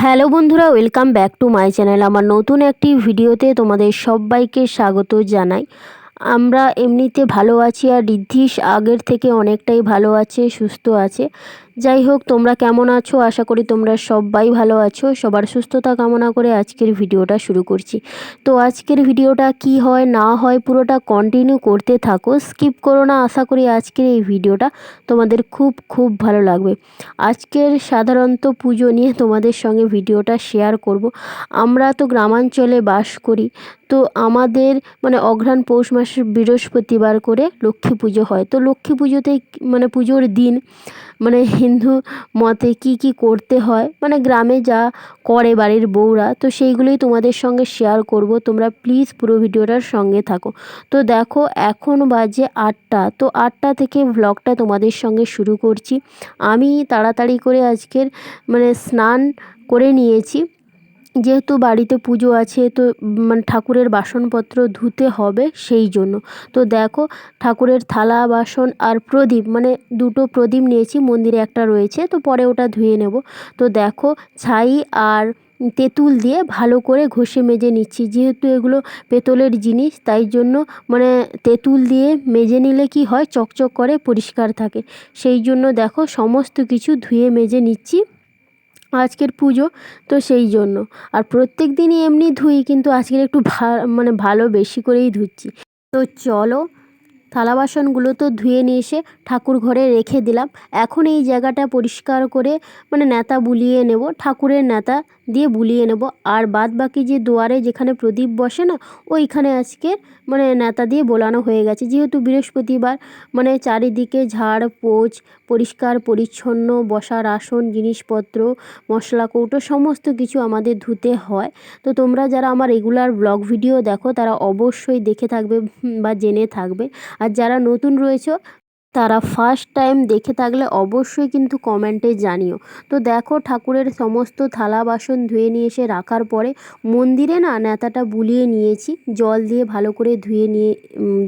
Hello বন্ধুরা, welcome back to my channel. আমার নতুন একটি ভিডিওতে তোমাদের সবাইকে স্বাগত জানাই। আমরা এমনিতে ভালো আছি, আর ঋদ্ধিষ আগের থেকে অনেকটাই ভালো আছে, সুস্থ আছে। যাই হোক, তোমরা কেমন আছো? আশা করি তোমরা সবাই ভালো আছো। সবার সুস্থতা কামনা করে আজকের ভিডিওটা শুরু করছি। তো আজকের ভিডিওটা কি হয় না হয় পুরোটা কন্টিনিউ করতে থাকো, স্কিপ করো না। আশা করি আজকের এই ভিডিওটা তোমাদের খুব খুব ভালো লাগবে। আজকের সাধারণত পুজো নিয়ে তোমাদের সঙ্গে ভিডিওটা শেয়ার করব। আমরা তো গ্রামাঞ্চলে বাস করি, তো আমাদের অঘ্রাণ পৌষ মাসের বৃহস্পতিবার করে লক্ষ্মী পুজো হয়। তো লক্ষ্মী পুজোতে পুজোর দিন হিন্দু মতে কি করতে হয়, গ্রামে যা করে বাড়ির বউরা, তো সেইগুলোই তোমাদের সঙ্গে শেয়ার করব। তোমরা প্লিজ পুরো ভিডিওটার সঙ্গে থাকো। তো দেখো, এখন বাজে 8টা। তো 8টা থেকে ভ্লগটা তোমাদের সঙ্গে শুরু করছি। আমি তাড়াতাড়ি করে আজকের স্নান করে নিয়েছি, যেহেতু বাড়িতে পুজো আছে, তো ঠাকুরের বাসনপত্র ধুতে হবে সেই জন্য। তো দেখো, ঠাকুরের থালা বাসন আর প্রদীপ, দুটো প্রদীপ নিয়েছি, মন্দিরে একটা রয়েছে, তো পরে ওটা ধুয়ে নেব। তো দেখো, ছাই আর তেঁতুল দিয়ে ভালো করে ঘষে মেজে নিচ্ছি, যেহেতু এগুলো পেতলের জিনিস, তাই জন্য তেঁতুল দিয়ে মেজে নিলে কি হয়, চকচক করে, পরিষ্কার থাকে। সেই জন্য দেখো সমস্ত কিছু ধুয়ে মেজে নিচ্ছি, আজকের পুজো তো সেই জন্য। আর প্রত্যেক দিনই এমনি ধুই, কিন্তু আজকের একটু ভালো বেশি করেই ধুচ্ছি। তো চলো, থালা বাসনগুলো তো ধুয়ে নিয়ে এসে ঠাকুর ঘরে রেখে দিলাম। এখন এই জায়গাটা পরিষ্কার করে ন্যাতা বুলিয়ে নেব, ঠাকুরের ন্যাতা দিয়ে বুলিয়ে নেব। আর বাদ বাকি যে দুয়ারে যেখানে প্রদীপ বসে না, ওইখানে আজকে ন্যাতা দিয়ে বোলানো হয়ে গেছে, যেহেতু বৃহস্পতিবার। চারিদিকে ঝাড় পোছ, পরিষ্কার পরিচ্ছন্ন, বসার আসন, জিনিসপত্র, মশলা কৌটো সমস্ত কিছু আমাদের ধুতে হয়। তো তোমরা যারা আমার রেগুলার ব্লগ ভিডিও দেখো, তারা অবশ্যই দেখে থাকবে বা জেনে থাকবে। আর যারা নতুন রয়েছে, তারা ফার্স্ট টাইম দেখে থাকলে অবশ্যই কিন্তু কমেন্টে জানিও। তো দেখো, ঠাকুরের সমস্ত থালা বাসন ধুয়ে নিয়ে এসে রাখার পরে মন্দিরে না ন্যাতাটা বুলিয়ে নিয়েছি, জল দিয়ে ভালো করে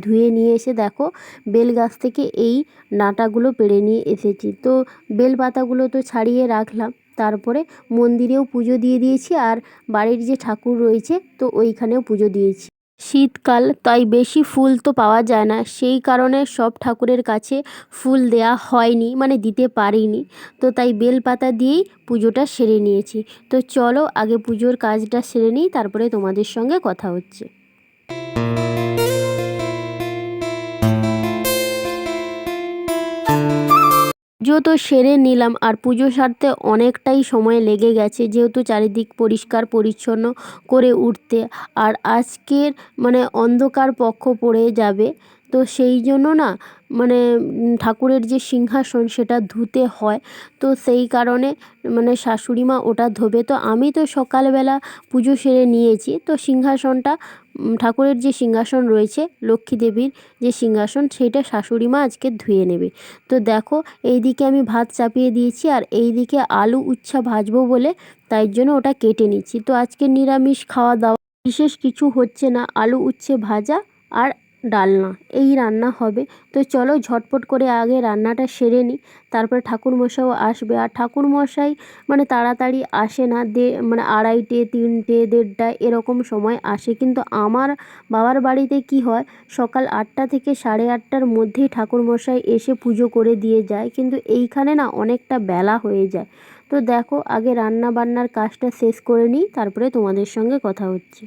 ধুয়ে নিয়ে এসে দেখো, বেল গাছ থেকে এই ডাঁটাগুলো পেড়ে নিয়ে এসেছি। তো বেল পাতাগুলো তো ছাড়িয়ে রাখলাম, তারপরে মন্দিরেও পুজো দিয়ে দিয়েছি, আর বাড়ির যে ঠাকুর রয়েছে তো ওইখানেও পুজো দিয়েছি। শীতকাল, তাই বেশি ফুল তো পাওয়া যায় না, সেই কারণে সব ঠাকুরের কাছে ফুল দেয়া হয়নি, দিতে পারিনি। তো তাই বেলপাতা দিয়েই পুজোটা সেরে নিয়েছি। তো চলো, আগে পুজোর কাজটা সেরে নিই, তারপরে তোমাদের সঙ্গে কথা হচ্ছে। পুজো তো সেরে নিলাম, আর পুজো সারতে অনেকটাই সময় লেগে গেছে, যেহেতু চারিদিক পরিষ্কার পরিচ্ছন্ন করে উঠতে। আর আজকের অন্ধকার পক্ষ পড়ে যাবে, তো সেই জন্য না ঠাকুরের যে সিংহাসন সেটা ধুতে হয়। তো সেই কারণে শাশুড়ি মা ওটা ধোবে। তো আমি তো সকালবেলা পুজো সেরে নিয়েছি, তো সিংহাসনটা ঠাকুরের যে সিংহাসন রয়েছে, লক্ষ্মী দেবীর যে সিংহাসন, সেইটা শাশুড়ি মা আজকে ধুয়ে নেবে। তো দেখো, এইদিকে আমি ভাত চাপিয়ে দিয়েছি, আর এইদিকে আলু উচ্ছা ভাজবো বলে তাই জন্য ওটা কেটে নিচ্ছি। তো আজকে নিরামিষ খাওয়া দাওয়া, বিশেষ কিছু হচ্ছে না, আলু উচ্ছে ভাজা আর ডালনা, এই রান্না হবে। তো চলো ঝটপট করে আগে রান্নাটা সেরে নিই, তারপরে ঠাকুরমশাইও আসবে। আর ঠাকুরমশাই তাড়াতাড়ি আসে না, 2:30, 3টে, 1:30 এরকম সময় আসে। কিন্তু আমার বাবার বাড়িতে কি হয়, সকাল 8টা থেকে 8:30টার মধ্যেই ঠাকুরমশাই এসে পুজো করে দিয়ে যায়, কিন্তু এইখানে না অনেকটা বেলা হয়ে যায়। তো দেখো, আগে রান্না বান্নার কাজটা শেষ করে নিই, তারপরে তোমাদের সঙ্গে কথা হচ্ছে।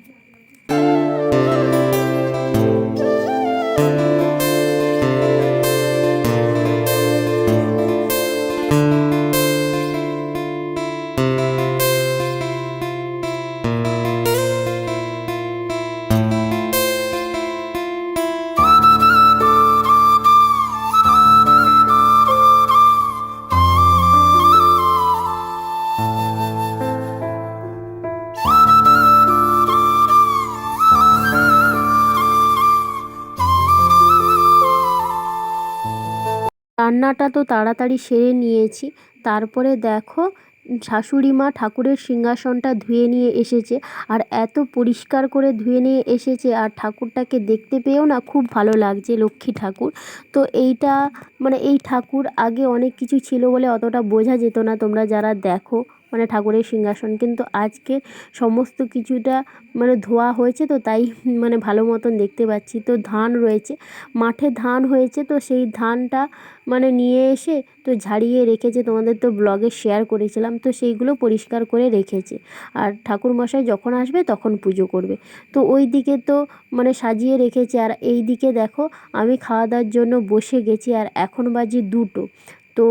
রান্নাটা তো তাড়াতাড়ি সেরে নিয়েছি, তারপরে দেখো, শাশুড়ি মা ঠাকুরের সিংহাসনটা ধুয়ে নিয়ে এসেছে, আর এত পরিষ্কার করে ধুয়ে নিয়ে এসেছে, আর ঠাকুরটাকে দেখতে পেয়েও না খুব ভালো লাগছে, লক্ষ্মী ঠাকুর। তো এই ঠাকুর আগে অনেক কিছু ছিল বলে অতটা বোঝা যেত না, তোমরা যারা দেখো মানে ঠাকুরের সিংহাসন, কিন্তু আজকে সমস্ত কিছুটা মানে ধোয়া হয়েছে, তো তাই মানে ভালো মতন দেখতে পাচ্ছি। তো ধান রয়েছে, মাঠে ধান হয়েছে, তো সেই ধানটা মানে নিয়ে এসে তো ঝাড়িয়ে রেখেছে, তোমাদের তো ব্লগে শেয়ার করেছিলাম, তো সেইগুলো পরিষ্কার করে রেখেছে। আর ঠাকুরমশাই যখন আসবে তখন পুজো করবে। তো ওই দিকে তো মানে সাজিয়ে রেখেছে, আর এই দিকে দেখো আমি খাওয়া দাওয়ার জন্য বসে গেছি। আর এখন বাজে 2টো। তো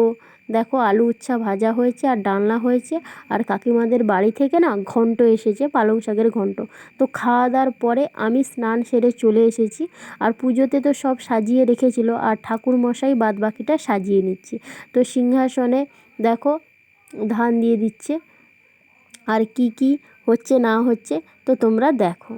দেখো আলু উচ্ছা ভাজা হয়েছে আর ডালনা হয়েছে, আর কাকিমাদের বাড়ি থেকে না ঘন্ট এসেছে, পালং শাকের ঘন্ট। তো খাওয়া দাওয়ার পরে আমি স্নান সেরে চলে এসেছি। আর পুজোতে তো সব সাজিয়ে রেখেছিল, আর ঠাকুরমশাই বাদবাকিটা সাজিয়ে নিচ্ছে। তো সিংহাসনে দেখো ধান দিয়ে দিচ্ছে, আর কি কি হচ্ছে না হচ্ছে তো তোমরা দেখো।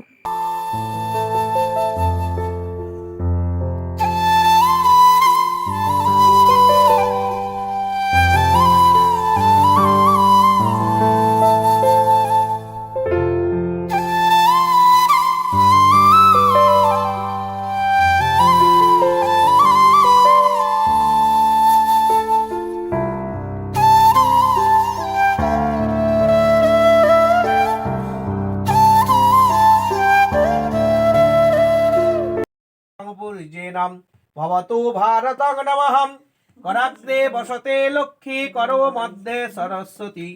पूर्जेनम भवतु भारतं नमः। कराग्रे वसते लक्ष्मी करो मध्ये सरस्वती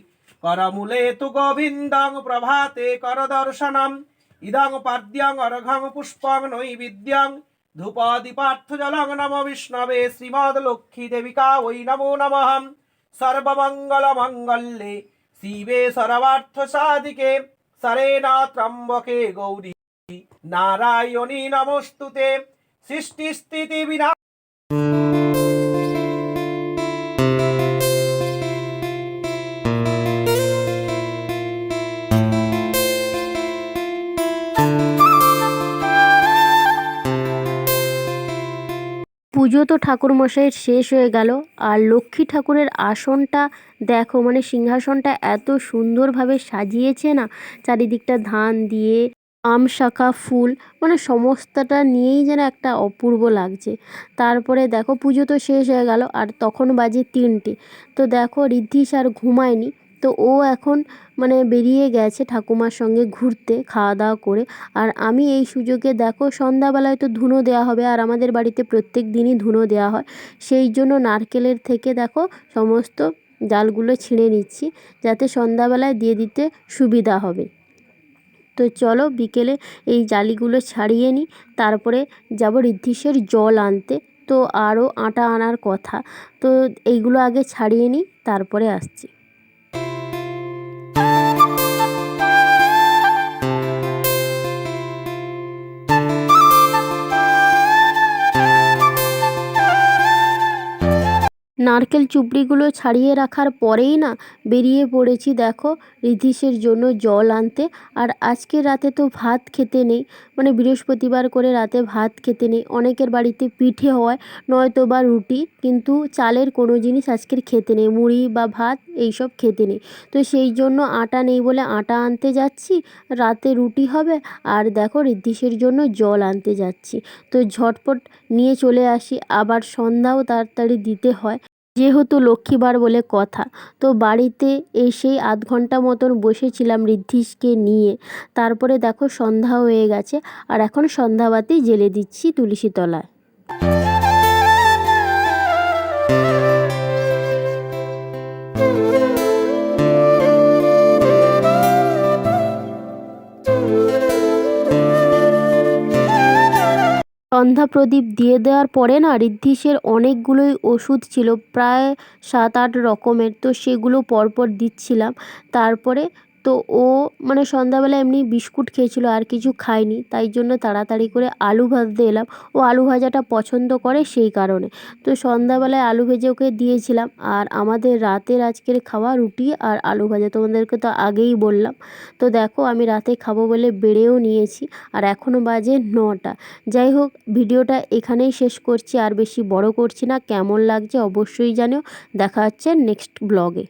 करमूले तु गोविन्दं प्रभाते करदर्शनम् इदं पाद्यं अर्घं पुष्पं नैवेद्यं धूपदीपार्थजलं नमो विष्णवे श्रीमद्लक्ष्मी देविका वै नमो नमः। सर्वमङ्गलमङ्गल्ये शिवे सर्वार्थसाधिके शरण्ये त्र्यम्बके गौरी नारायणी नमोस्तुते। सृष्टि स्थिति विना পুজো তো ঠাকুরমশাইয়ের শেষ হয়ে গেল। আর লক্ষ্মী ঠাকুরের আসনটা দেখো, মানে সিংহাসনটা এত সুন্দরভাবে সাজিয়েছে না, চারিদিকটা ধান দিয়ে আম শাখা ফুল, মানে সমস্তটা নিয়েই যেন একটা অপূর্ব লাগছে। তারপরে দেখো পুজো তো শেষ হয়ে গেল, আর তখন বাজে 3টে। তো দেখো ঋদ্ধিস আর ঘুমায়নি, তো ও এখন মানে বেরিয়ে গেছে ঠাকুমার সঙ্গে ঘুরতে খাওয়া দাওয়া করে। আর আমি এই সুযোগে দেখো সন্ধ্যাবেলায় তো ধুনো দেওয়া হবে, আর আমাদের বাড়িতে প্রত্যেক দিনই ধুনো দেওয়া হয়, সেই জন্য নারকেলের থেকে দেখো সমস্ত ডালগুলো ছিঁড়ে নিচ্ছি, যাতে সন্ধ্যাবেলায় দিয়ে দিতে সুবিধা হবে। তো চলো বিকেলে এই জালিগুলো ছাড়িয়ে নিই, তারপরে যাব ঋদ্ধিসের জল আনতে। তো আরও আটা আনার কথা, তো এইগুলো আগে ছাড়িয়ে নিই, তারপরে আসছি। নারকেল চুবড়িগুলো ছাড়িয়ে রাখার পরেই না বেরিয়ে পড়েছি দেখো ঋদ্ধিসের জন্য জল আনতে। আর আজকে রাতে তো ভাত খেতে নেই, মানে বৃহস্পতিবার করে রাতে ভাত খেতে নেই। অনেকের বাড়িতে পিঠে হয়, নয়তো বা রুটি, কিন্তু চালের কোনো জিনিস আজকের খেতে নেই, মুড়ি বা ভাত এইসব খেতে নেই। তো সেই জন্য আটা নেই বলে আটা আনতে যাচ্ছি, রাতে রুটি হবে। আর দেখো ঋদ্ধিসের জন্য জল আনতে যাচ্ছি, তো ঝটপট নিয়ে চলে আসি। আবার সন্ধ্যাও তাড়াতাড়ি দিতে হয়, যেহেতু লক্ষ্মীবার বলে কথা। তো বাড়িতে এসেই আধ ঘন্টা মতন বসেছিলাম ঋদ্ধিসকে নিয়ে। তারপরে দেখো সন্ধ্যা হয়ে গেছে, আর এখন সন্ধ্যাবাতি জ্বেলে দিচ্ছি তুলসী তলায়। সন্ধ্যা প্রদীপ দিয়ে দেওয়ার পরে না ঋদ্ধিসের অনেকগুলোই ওষুধ ছিল, প্রায় 7-8 রকমের, তো সেগুলো পরপর দিচ্ছিলাম। তারপরে তো ও মানে সন্ধ্যাবেলা এমনি বিস্কুট খেয়েছিল, আর কিছু খায়নি, তাই জন্য তাড়াতাড়ি করে আলু ভাজতে এলাম। ও আলু ভাজাটা পছন্দ করে সেই কারণে। তো সন্ধ্যাবেলায় আলু ভেজে ওকে দিয়েছিলাম। আর আমাদের রাতের আজকের খাওয়া রুটি আর আলু ভাজা, তোমাদেরকে তো আগেই বললাম। তো দেখো আমি রাতে খাবো বলে বেড়েও নিয়েছি, আর এখনও বাজে 9টা। যাই হোক, ভিডিওটা এখানেই শেষ করছি, আর বেশি বড় করছি না। কেমন লাগছে অবশ্যই জানিও। দেখা হচ্ছে নেক্সট ব্লগে।